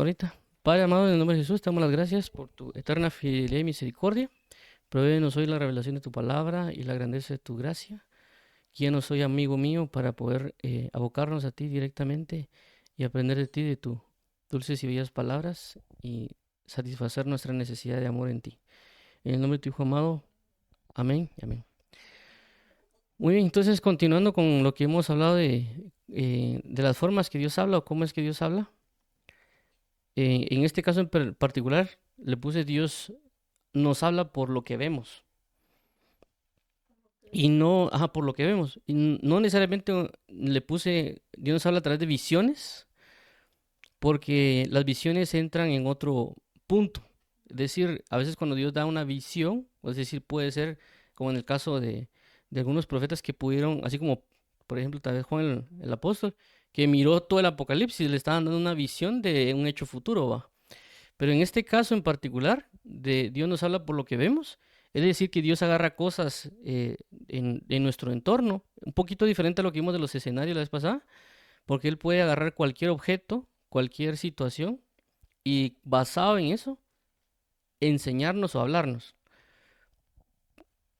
Ahorita. Padre amado, en el nombre de Jesús, te damos las gracias por tu eterna fidelidad y misericordia. Provéenos hoy la revelación de tu palabra y la grandeza de tu gracia. Guíanos hoy, amigo mío, para poder abocarnos a ti directamente y aprender de ti, de tu dulces y bellas palabras y satisfacer nuestra necesidad de amor en ti. En el nombre de tu Hijo amado, amén y amén. Muy bien, entonces continuando con lo que hemos hablado de las formas que Dios habla o cómo es que Dios habla. En este caso en particular, le puse Dios nos habla por lo que vemos. Y no, por lo que vemos. Y no necesariamente le puse Dios nos habla a través de visiones, porque las visiones entran en otro punto. Es decir, a veces cuando Dios da una visión, es decir, puede ser como en el caso de algunos profetas que pudieron, así como por ejemplo tal vez Juan el apóstol, que miró todo el Apocalipsis, le estaban dando una visión de un hecho futuro, ¿va? Pero en este caso en particular, de Dios nos habla por lo que vemos, es decir, que Dios agarra cosas en nuestro entorno, un poquito diferente a lo que vimos de los escenarios la vez pasada, porque Él puede agarrar cualquier objeto, cualquier situación, y basado en eso, enseñarnos o hablarnos.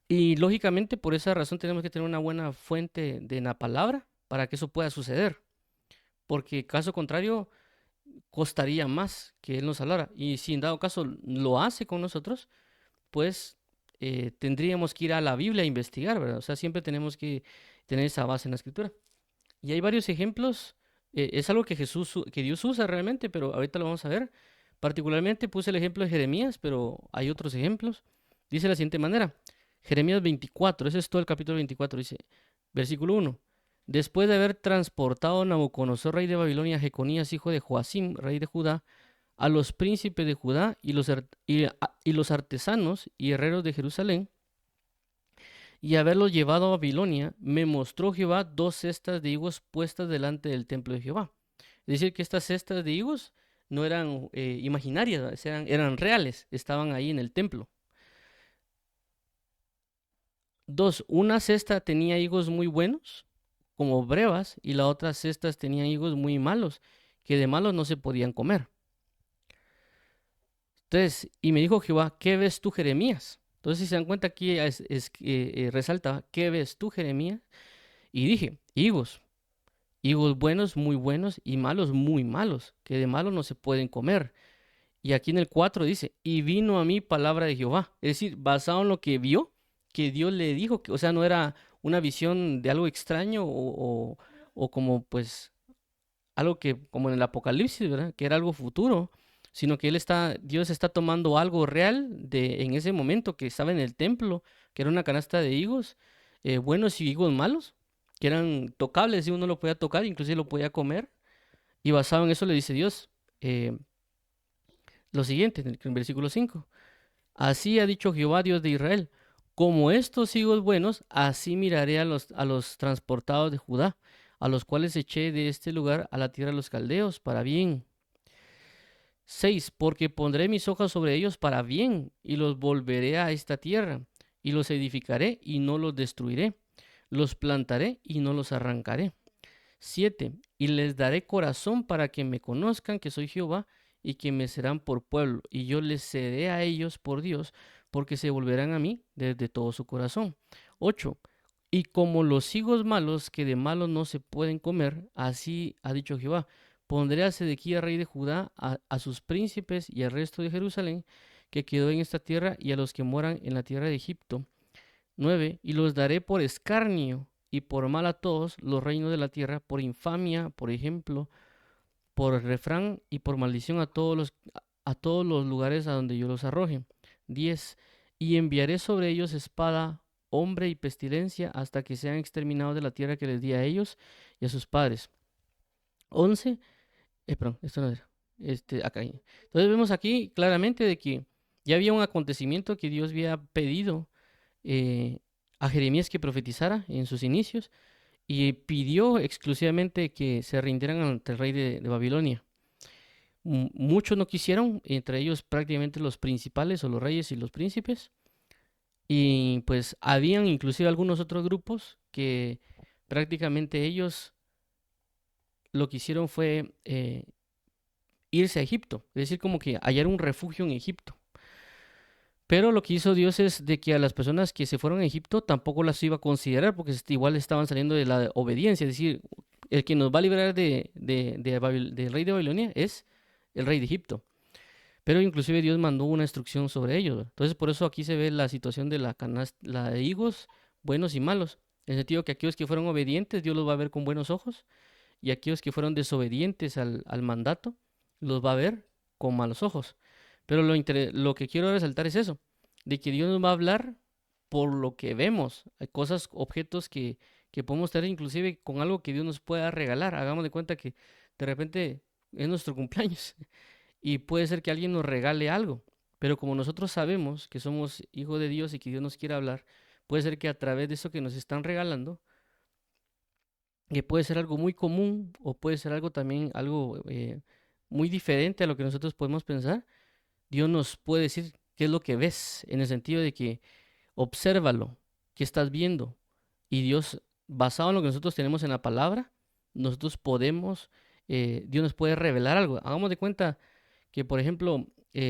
Y lógicamente por esa razón tenemos que tener una buena fuente de la palabra para que eso pueda suceder, porque caso contrario, costaría más que Él nos hablara. Y si en dado caso lo hace con nosotros, pues tendríamos que ir a la Biblia a investigar, ¿verdad? O sea, siempre tenemos que tener esa base en la escritura. Y hay varios ejemplos, es algo que que Dios usa realmente, pero ahorita lo vamos a ver. Particularmente puse el ejemplo de Jeremías, pero hay otros ejemplos. Dice de la siguiente manera, Jeremías 24, ese es todo el capítulo 24, dice, versículo 1. Después de haber transportado Nabucodonosor, rey de Babilonia, a Jeconías, hijo de Joacim, rey de Judá, a los príncipes de Judá y los artesanos y herreros de Jerusalén, y haberlos llevado a Babilonia, me mostró Jehová dos cestas de higos puestas delante del templo de Jehová. Es decir, que estas cestas de higos no eran imaginarias, eran reales, estaban ahí en el templo. Dos, una cesta tenía higos muy buenos, como brevas, y la otra cestas tenían higos muy malos, que de malos no se podían comer. Entonces, y me dijo Jehová, ¿qué ves tú, Jeremías? Entonces, si se dan cuenta aquí, resalta, ¿qué ves tú, Jeremías? Y dije, higos, higos buenos y malos, muy malos, que de malos no se pueden comer. Y aquí en el 4 dice, y vino a mí palabra de Jehová. Es decir, basado en lo que vio, que Dios le dijo, que, o sea, no era una visión de algo extraño o como pues algo que, como en el Apocalipsis, ¿verdad? Que era algo futuro, sino que Dios está tomando algo real de en ese momento que estaba en el templo, que era una canasta de higos, buenos y higos malos, que eran tocables y uno lo podía tocar, inclusive lo podía comer, y basado en eso le dice Dios eh, lo siguiente, en el versículo 5. Así ha dicho Jehová, Dios de Israel, como estos higos buenos, así miraré a los transportados de Judá, a los cuales eché de este lugar a la tierra de los caldeos, para bien. 6. Porque pondré mis hojas sobre ellos para bien, y los volveré a esta tierra, y los edificaré y no los destruiré, los plantaré y no los arrancaré. 7. Y les daré corazón para que me conozcan que soy Jehová, y que me serán por pueblo, y yo les seré a ellos por Dios, porque se volverán a mí desde todo su corazón. 8. Y como los higos malos que de malos no se pueden comer, así ha dicho Jehová, pondré a Sedequía, rey de Judá, a sus príncipes y al resto de Jerusalén, que quedó en esta tierra, y a los que moran en la tierra de Egipto. 9. Y los daré por escarnio y por mal a todos los reinos de la tierra, por infamia, por ejemplo, por refrán y por maldición a todos los lugares a donde yo los arroje. 10. Y enviaré sobre ellos espada, hombre y pestilencia hasta que sean exterminados de la tierra que les di a ellos y a sus padres. 11. Perdón, esto no era. Acá. Entonces vemos aquí claramente de que ya había un acontecimiento que Dios había pedido eh, a Jeremías que profetizara en sus inicios y pidió exclusivamente que se rindieran ante el rey de Babilonia. Muchos no quisieron, entre ellos prácticamente los principales o los reyes y los príncipes, y pues habían inclusive algunos otros grupos que prácticamente ellos lo que hicieron fue irse a Egipto, es decir, como que hallar un refugio en Egipto. Pero lo que hizo Dios es de que a las personas que se fueron a Egipto tampoco las iba a considerar porque igual estaban saliendo de la obediencia. Es decir, el que nos va a librar del rey de Babilonia es el rey de Egipto. Pero inclusive Dios mandó una instrucción sobre ellos, ¿verdad? Entonces por eso aquí se ve la situación de la canasta, la de higos buenos y malos. En el sentido que aquellos que fueron obedientes, Dios los va a ver con buenos ojos. Y aquellos que fueron desobedientes al mandato, los va a ver con malos ojos. Pero lo que quiero resaltar es eso, de que Dios nos va a hablar por lo que vemos. Hay cosas, objetos que podemos tener inclusive con algo que Dios nos pueda regalar. Hagamos de cuenta que de repente es nuestro cumpleaños y puede ser que alguien nos regale algo. Pero como nosotros sabemos que somos hijos de Dios y que Dios nos quiere hablar, puede ser que a través de eso que nos están regalando, que puede ser algo muy común o puede ser algo también, algo muy diferente a lo que nosotros podemos pensar, Dios nos puede decir qué es lo que ves, en el sentido de que obsérvalo, qué estás viendo. Y Dios, basado en lo que nosotros tenemos en la palabra, nosotros podemos, Dios nos puede revelar algo. Hagamos de cuenta que, por ejemplo,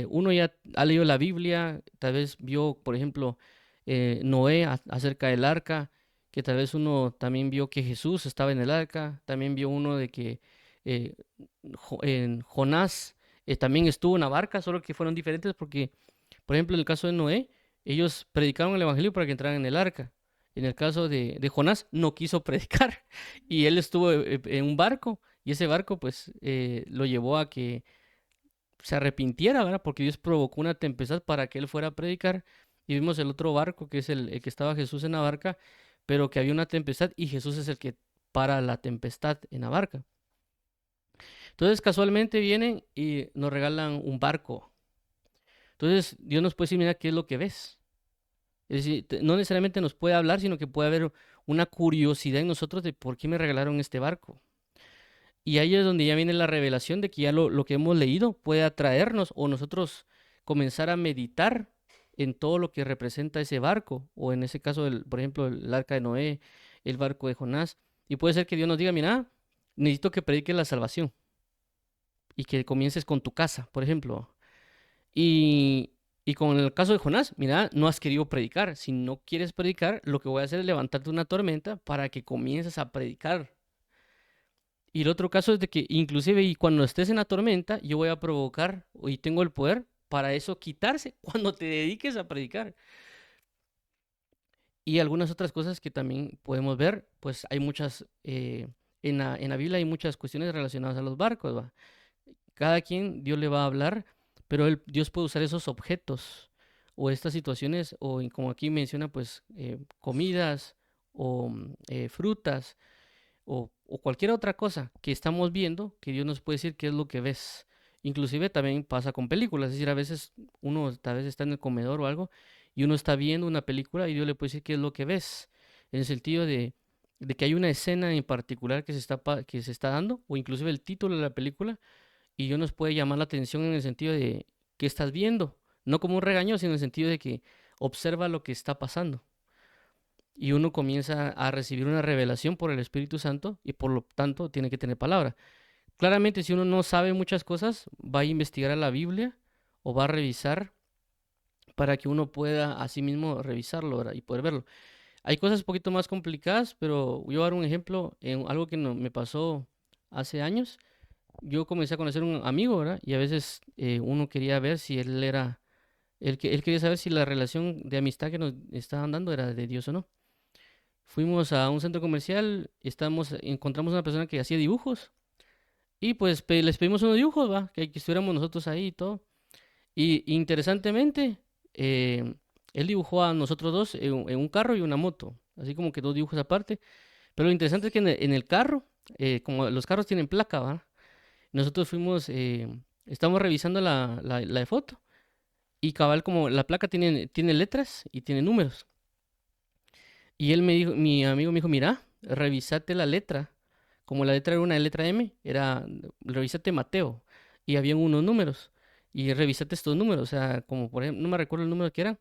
uno ya ha leído la Biblia, tal vez vio, por ejemplo, Noé acerca del arca, que tal vez uno también vio que Jesús estaba en el arca, también vio uno de que eh, en Jonás también estuvo en la barca, solo que fueron diferentes porque, por ejemplo, en el caso de Noé, ellos predicaron el evangelio para que entraran en el arca. En el caso de Jonás, no quiso predicar y él estuvo en un barco y ese barco pues lo llevó a que se arrepintiera, ¿verdad? Porque Dios provocó una tempestad para que él fuera a predicar. Y vimos el otro barco, que es el que estaba Jesús en la barca, pero que había una tempestad y Jesús es el que para la tempestad en la barca. Entonces, casualmente vienen y nos regalan un barco. Entonces, Dios nos puede decir, mira, ¿qué es lo que ves? Es decir, no necesariamente nos puede hablar, sino que puede haber una curiosidad en nosotros de por qué me regalaron este barco. Y ahí es donde ya viene la revelación de que ya lo que hemos leído puede atraernos o nosotros comenzar a meditar en todo lo que representa ese barco, o en ese caso, por ejemplo, el arca de Noé, el barco de Jonás. Y puede ser que Dios nos diga, mira, necesito que prediques la salvación y que comiences con tu casa, por ejemplo. Y con el caso de Jonás, mira, no has querido predicar. Si no quieres predicar, lo que voy a hacer es levantarte una tormenta para que comiences a predicar. Y el otro caso es de que inclusive y cuando estés en la tormenta, yo voy a provocar y tengo el poder para eso quitarse cuando te dediques a predicar. Y algunas otras cosas que también podemos ver, pues hay muchas, en la Biblia hay muchas cuestiones relacionadas a los barcos, ¿va? Cada quien Dios le va a hablar, pero Dios puede usar esos objetos o estas situaciones, o como aquí menciona, pues comidas o frutas o cualquier otra cosa que estamos viendo, que Dios nos puede decir qué es lo que ves. Inclusive también pasa con películas, es decir, a veces uno tal vez está en el comedor o algo y uno está viendo una película y Dios le puede decir qué es lo que ves, en el sentido de que hay una escena en particular que se está dando, o inclusive el título de la película, y Dios nos puede llamar la atención en el sentido de qué estás viendo, no como un regaño, sino en el sentido de que observa lo que está pasando y uno comienza a recibir una revelación por el Espíritu Santo y por lo tanto tiene que tener palabra. Claramente, si uno no sabe muchas cosas, va a investigar a la Biblia o va a revisar para que uno pueda así mismo revisarlo, ¿verdad? Y poder verlo. Hay cosas un poquito más complicadas, pero voy a dar un ejemplo en algo que me pasó hace años. Yo comencé a conocer un amigo, ¿verdad? Y a veces uno quería ver si él quería saber si la relación de amistad que nos estaban dando era de Dios o no. Fuimos a un centro comercial, encontramos una persona que hacía dibujos y pues les pedimos unos dibujos, ¿va? Que estuviéramos nosotros ahí y todo. Y interesantemente, eh, él dibujó a nosotros dos en un carro y una moto, así como que dos dibujos aparte. Pero lo interesante es que en el carro, como los carros tienen placa, ¿va? Nosotros estamos revisando la foto y cabal como la placa tiene letras y tiene números. Y mi amigo me dijo, mira, revisate la letra. Como la letra era una letra M, revisate Mateo. Y habían unos números. Y revisate estos números. O sea, como por ejemplo, no me recuerdo el número que era.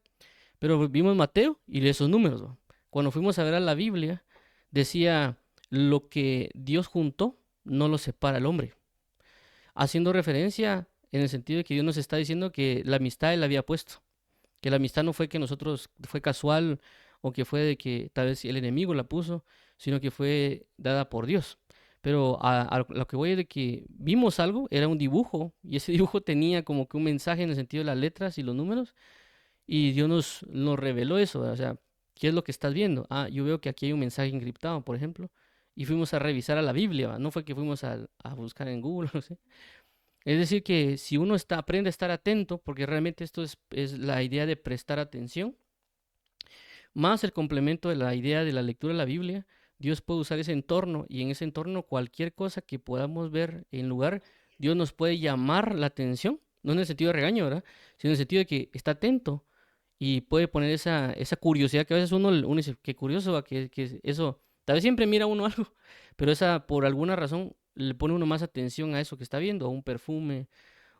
Pero vimos Mateo y esos números, ¿va? Cuando fuimos a ver a la Biblia, decía, lo que Dios juntó, no lo separa el hombre. haciendo referencia en el sentido de que Dios nos está diciendo que la amistad Él la había puesto, que la amistad no fue que nosotros, fue casual o que fue de que tal vez el enemigo la puso, sino que fue dada por Dios. Pero a lo que voy es de que vimos algo, era un dibujo, y ese dibujo tenía como que un mensaje en el sentido de las letras y los números, y Dios nos reveló eso, o sea, ¿qué es lo que estás viendo? Ah, yo veo que aquí hay un mensaje encriptado, por ejemplo, y fuimos a revisar a la Biblia, ¿va? No fue que fuimos a buscar en Google, no sé. Es decir, que si uno aprende a estar atento, porque realmente esto es la idea de prestar atención, más el complemento de la idea de la lectura de la Biblia, Dios puede usar ese entorno y en ese entorno cualquier cosa que podamos ver en lugar, Dios nos puede llamar la atención, no en el sentido de regaño, ¿verdad? Sino en el sentido de que está atento y puede poner esa curiosidad que a veces uno dice, qué curioso, ¿va? Que eso, tal vez siempre mira uno algo, pero esa por alguna razón le pone uno más atención a eso que está viendo, a un perfume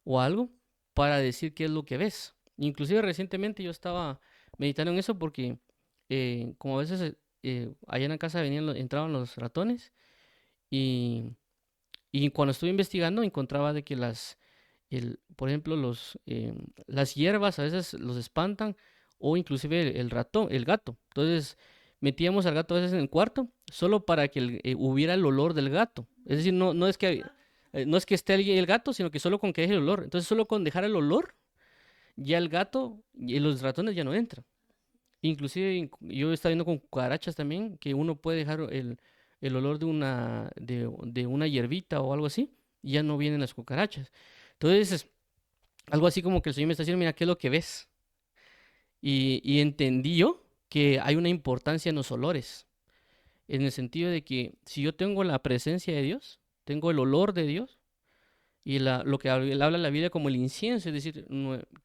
o algo, para decir qué es lo que ves. Inclusive recientemente yo estaba meditando en eso porque como a veces allá en la casa entraban los ratones y, y cuando estuve investigando encontraba de que por ejemplo, las hierbas a veces los espantan o inclusive el ratón, el gato. Entonces metíamos al gato a veces en el cuarto solo para que hubiera el olor del gato. Es decir, no es que esté el gato, sino que solo con que deje el olor. Entonces solo con dejar el olor, ya el gato y los ratones ya no entran. Inclusive yo estaba viendo con cucarachas también, que uno puede dejar el olor de una hierbita o algo así, y ya no vienen las cucarachas. Entonces, algo así como que el Señor me está diciendo, mira, ¿qué es lo que ves? Y entendí yo que hay una importancia en los olores, en el sentido de que si yo tengo la presencia de Dios, tengo el olor de Dios, y lo que habla la Biblia como el incienso, es decir,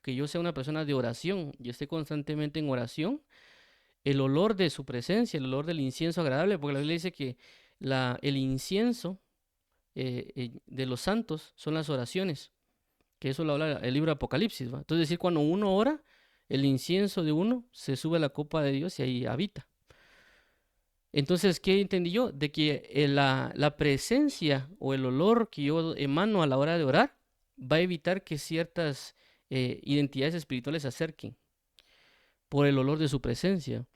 que yo sea una persona de oración, yo esté constantemente en oración, el olor de su presencia, el olor del incienso agradable, porque la Biblia dice que el incienso de los santos son las oraciones, que eso lo habla el libro de Apocalipsis, ¿va? Entonces, decir, cuando uno ora, el incienso de uno se sube a la copa de Dios y ahí habita. Entonces, ¿qué entendí yo? De que la presencia o el olor que yo emano a la hora de orar va a evitar que ciertas identidades espirituales se acerquen por el olor de su presencia.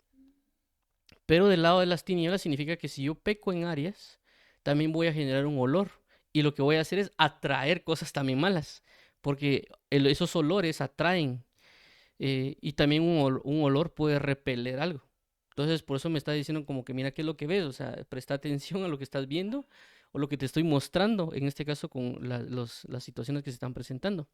Pero del lado de las tinieblas significa que si yo peco en áreas, también voy a generar un olor. Y lo que voy a hacer es atraer cosas también malas, porque esos olores atraen. Y también un olor puede repeler algo. Entonces, por eso me está diciendo como que mira qué es lo que ves, o sea, presta atención a lo que estás viendo o lo que te estoy mostrando, en este caso con las situaciones que se están presentando.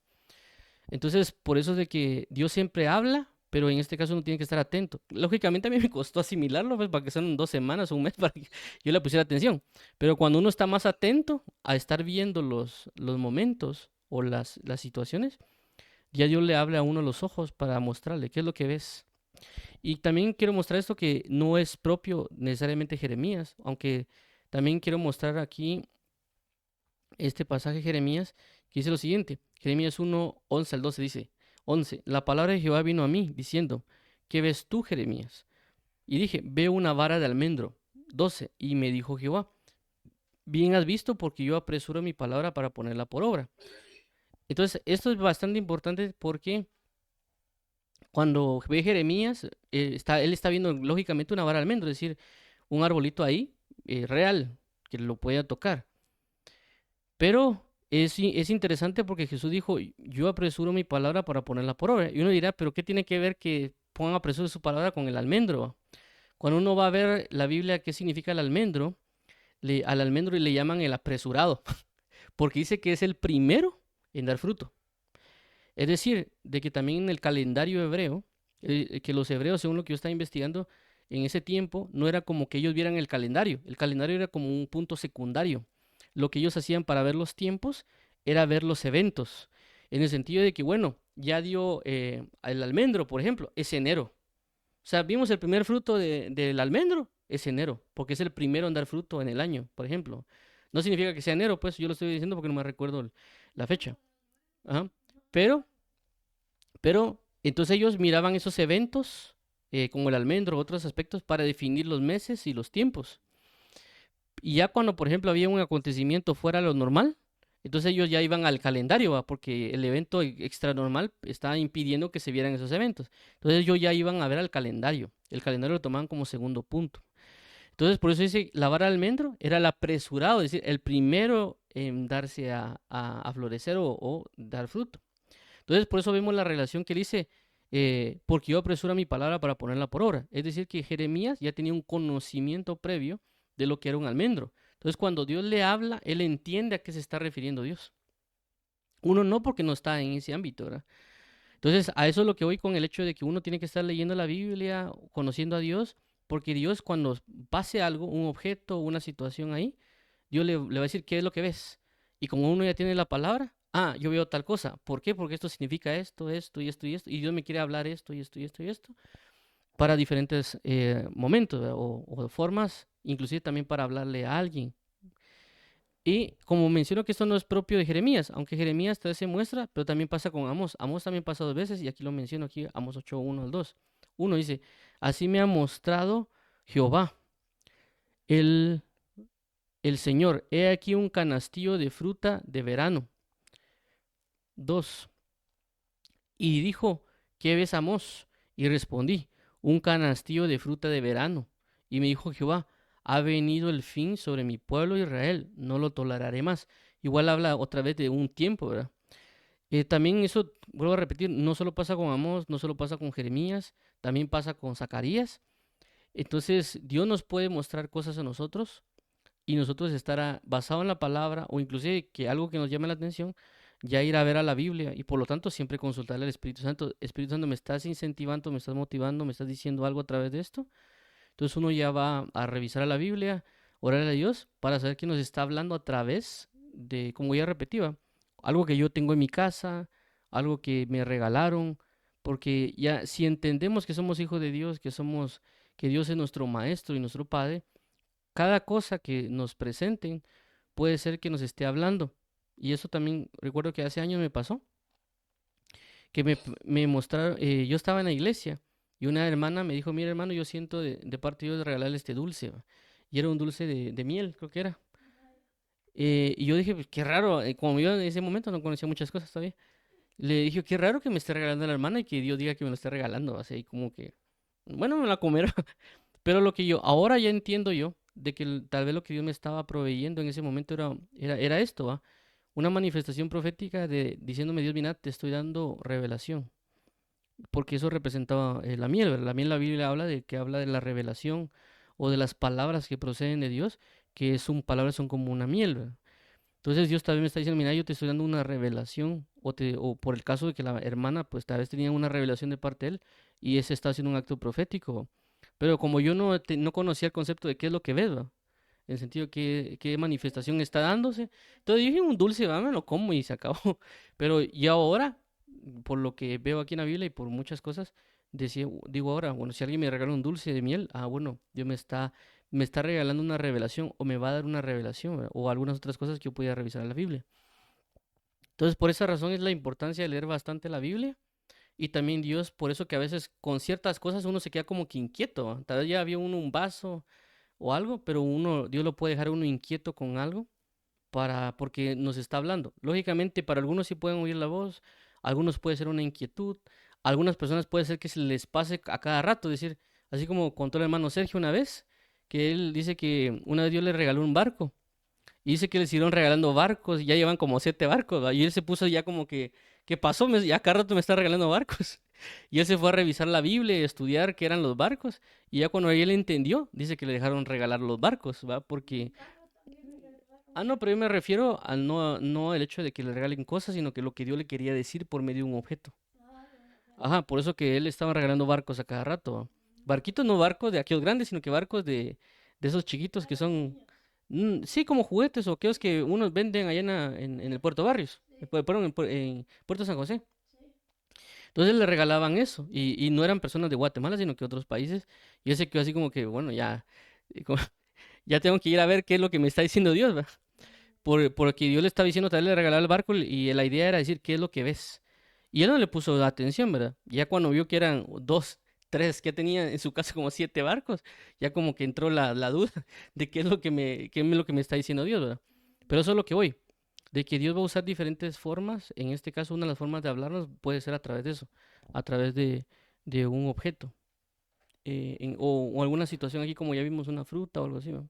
Entonces, por eso es de que Dios siempre habla, pero en este caso uno tiene que estar atento. Lógicamente a mí me costó asimilarlo, pues, para que sean 2 semanas o un mes para que yo le pusiera atención. Pero cuando uno está más atento a estar viendo los momentos o las situaciones, ya Dios le habla a uno los ojos para mostrarle qué es lo que ves. Y también quiero mostrar esto que no es propio necesariamente Jeremías, aunque también quiero mostrar aquí este pasaje de Jeremías que dice lo siguiente. Jeremías 1, 11 al 12 dice, 11, la palabra de Jehová vino a mí diciendo, ¿qué ves tú, Jeremías? Y dije, veo una vara de almendro. 12, y me dijo Jehová, bien has visto porque yo apresuro mi palabra para ponerla por obra. Entonces, esto es bastante importante porque cuando ve Jeremías, él está viendo lógicamente una vara de almendro, es decir, un arbolito ahí, real, que lo pueda tocar. Pero es interesante porque Jesús dijo, yo apresuro mi palabra para ponerla por obra. Y uno dirá, pero ¿qué tiene que ver que pongan apresuro su palabra con el almendro? Cuando uno va a ver la Biblia, ¿qué significa el almendro? Al almendro le llaman el apresurado, porque dice que es el primero en dar fruto. Es decir, de que también en el calendario hebreo, que los hebreos, según lo que yo estaba investigando, en ese tiempo no era como que ellos vieran el calendario era como un punto secundario. Lo que ellos hacían para ver los tiempos era ver los eventos, en el sentido de que, bueno, ya dio el almendro, por ejemplo, es enero. O sea, vimos el primer fruto del almendro, es enero, porque es el primero en dar fruto en el año, por ejemplo. No significa que sea enero, pues yo lo estoy diciendo porque no me recuerdo la fecha. Ajá. Pero, entonces ellos miraban esos eventos, como el almendro, otros aspectos, para definir los meses y los tiempos. Y ya cuando, por ejemplo, había un acontecimiento fuera de lo normal, Entonces ellos ya iban al calendario, ¿va? Porque el evento extra normal estaba impidiendo que se vieran esos eventos. Entonces ellos ya iban a ver al calendario. El calendario lo tomaban como segundo punto. Entonces por eso dice, lavar almendro era el apresurado, es decir, el primero en darse a florecer o dar fruto. Entonces por eso vemos la relación que él dice, porque yo apresuro mi palabra para ponerla por obra. Es decir, que Jeremías ya tenía un conocimiento previo de lo que era un almendro. Entonces cuando Dios le habla, él entiende a qué se está refiriendo Dios. Uno no, porque no está en ese ámbito, ¿verdad? Entonces, a eso es lo que voy con el hecho de que uno tiene que estar leyendo la Biblia, conociendo a Dios, porque Dios, cuando pase algo, un objeto, una situación ahí, Dios le va a decir qué es lo que ves. Y como uno ya tiene la palabra, yo veo tal cosa. ¿Por qué? Porque esto significa esto, esto y esto y esto. Y Dios me quiere hablar esto y esto y esto y esto para diferentes momentos, ¿verdad? O formas, inclusive también para hablarle a alguien. Y como menciono que esto no es propio de Jeremías, aunque Jeremías te se muestra, pero también pasa con Amós. Amós también pasa dos veces y aquí lo menciono aquí, Amós 8, 1 al 2. Uno dice, así me ha mostrado Jehová, el, el Señor. He aquí un canastillo de fruta de verano. 2. Y dijo, ¿qué ves, Amós? Y respondí, un canastillo de fruta de verano. Y me dijo Jehová, ha venido el fin sobre mi pueblo Israel, no lo toleraré más. Igual habla otra vez de un tiempo, ¿verdad? También eso, vuelvo a repetir, no solo pasa con Amós, no solo pasa con Jeremías, también pasa con Zacarías. Entonces, Dios nos puede mostrar cosas a nosotros y nosotros estar basado en la palabra o inclusive que algo que nos llame la atención, ya ir a ver a la Biblia y por lo tanto siempre consultarle al Espíritu Santo. Espíritu Santo, ¿me estás incentivando, me estás motivando, me estás diciendo algo a través de esto? Entonces uno ya va a revisar a la Biblia, orar a Dios para saber que nos está hablando a través de, como ya repetía, algo que yo tengo en mi casa, algo que me regalaron, porque ya si entendemos que somos hijos de Dios, que Dios es nuestro maestro y nuestro padre, cada cosa que nos presenten puede ser que nos esté hablando. Y eso también recuerdo que hace años me pasó, que me mostraron, yo estaba en la iglesia y una hermana me dijo, mira hermano, yo siento de parte de Dios de regalarle este dulce, ¿va? Y era un dulce de miel, creo que era. Y yo dije, pues, qué raro, como yo en ese momento no conocía muchas cosas todavía. Le dije, qué raro que me esté regalando la hermana y que Dios diga que me lo esté regalando, así como que, bueno, me la comerá. Pero lo que yo, ahora ya entiendo yo, de que tal vez lo que Dios me estaba proveyendo en ese momento era esto, ¿va? Una manifestación profética de diciéndome, Dios, mira, te estoy dando revelación. Porque eso representaba la miel, ¿verdad? La miel, la Biblia habla de que habla de la revelación o de las palabras que proceden de Dios, que son palabras son como una miel, ¿verdad? Entonces Dios también me está diciendo, mira, yo te estoy dando una revelación, o por el caso de que la hermana, pues tal vez tenía una revelación de parte de él, y ese está haciendo un acto profético. Pero como yo no conocía el concepto de qué es lo que ves, ¿va? En el sentido de qué manifestación está dándose. Entonces dije, un dulce, va, me lo como y se acabó. Pero y ahora, por lo que veo aquí en la Biblia y por muchas cosas, digo ahora, bueno, si alguien me regala un dulce de miel, bueno, Dios me está regalando una revelación o me va a dar una revelación, ¿verdad? O algunas otras cosas que yo podía revisar en la Biblia. Entonces, por esa razón es la importancia de leer bastante la Biblia y también Dios, por eso que a veces con ciertas cosas uno se queda como que inquieto, ¿va? Tal vez ya había uno un vaso o algo, pero Dios lo puede dejar a uno inquieto con algo porque nos está hablando. Lógicamente, para algunos sí pueden oír la voz, algunos puede ser una inquietud, algunas personas puede ser que se les pase a cada rato, decir, así como contó el hermano Sergio una vez, que él dice que una vez Dios le regaló un barco. Y dice que le siguieron regalando barcos, y ya llevan como 7 barcos, ¿va? Y él se puso ya como que, ¿qué pasó? Ya cada rato me está regalando barcos. Y él se fue a revisar la Biblia y a estudiar qué eran los barcos. Y ya cuando él entendió, dice que le dejaron regalar los barcos, ¿va? Porque... no, pero yo me refiero al no el hecho de que le regalen cosas, sino que lo que Dios le quería decir por medio de un objeto. Ajá, por eso que él estaba regalando barcos a cada rato, ¿va? Barquitos, no barcos de aquellos grandes, sino que barcos de esos chiquitos que son, sí, como juguetes o aquellos que unos venden allá en el Puerto Barrios, perdón, en Puerto San José. Entonces le regalaban eso y no eran personas de Guatemala, sino que otros países. Y ese quedó así como que, bueno, ya, ya tengo que ir a ver qué es lo que me está diciendo Dios, ¿va? Porque Dios le estaba diciendo, tal vez le regalaba el barco y la idea era decir, ¿qué es lo que ves? Y él no le puso atención, ¿verdad? Ya cuando vio que eran dos, tres, que tenía en su casa como 7 barcos, ya como que entró la duda de qué es lo que me está diciendo Dios, ¿verdad? Pero eso es lo que voy. de que Dios va a usar diferentes formas. En este caso, una de las formas de hablarnos puede ser a través de eso, a través de un objeto, o alguna situación aquí, como ya vimos, una fruta o algo así, ¿va?